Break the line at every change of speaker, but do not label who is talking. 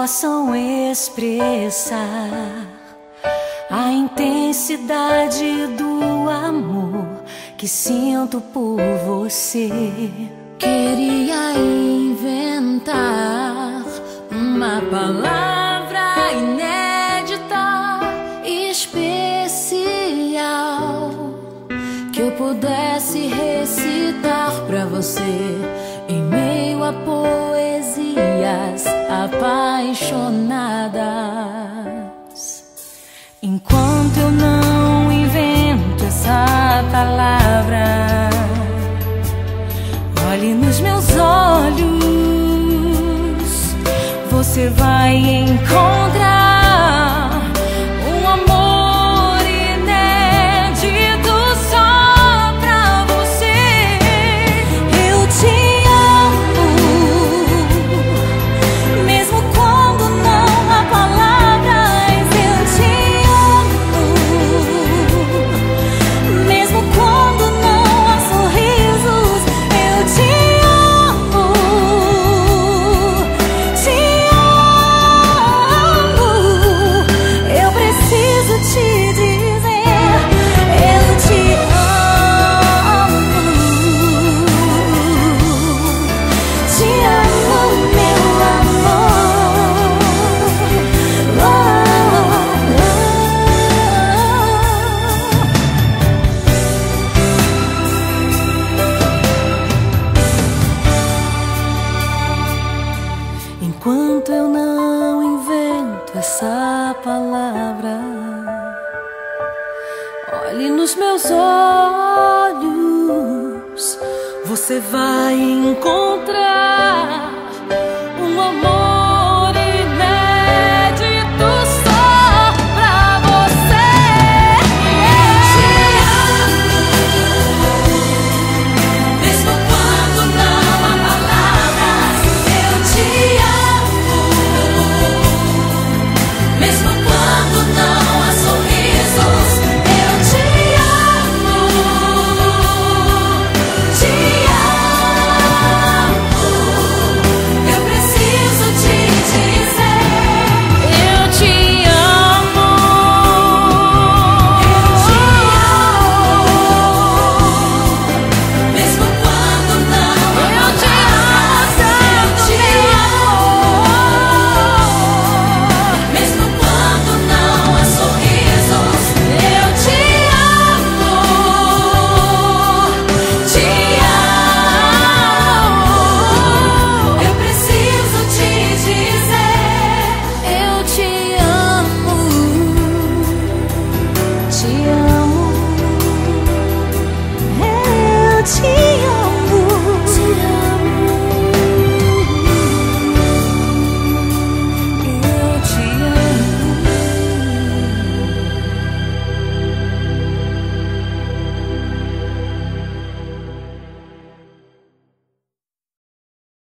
possam expressar a intensidade do amor que sinto por você.
Queria inventar uma palavra inédita, especial, que eu pudesse recitar pra você em meio a poesias apaixonadas.
Enquanto eu não invento essa palavra, olhe nos meus olhos, você vai encontrar um amor inédito só pra você. Eu te amo, mesmo quando não há palavras. Eu te amo, mesmo quando não há sorrisos. Eu te amo, te amo. Eu preciso te dizer, eu te amo. Te amo, meu amor. Oh, oh, oh. Enquanto eu não invento essa palavra, olhe nos meus olhos, você vai encontrar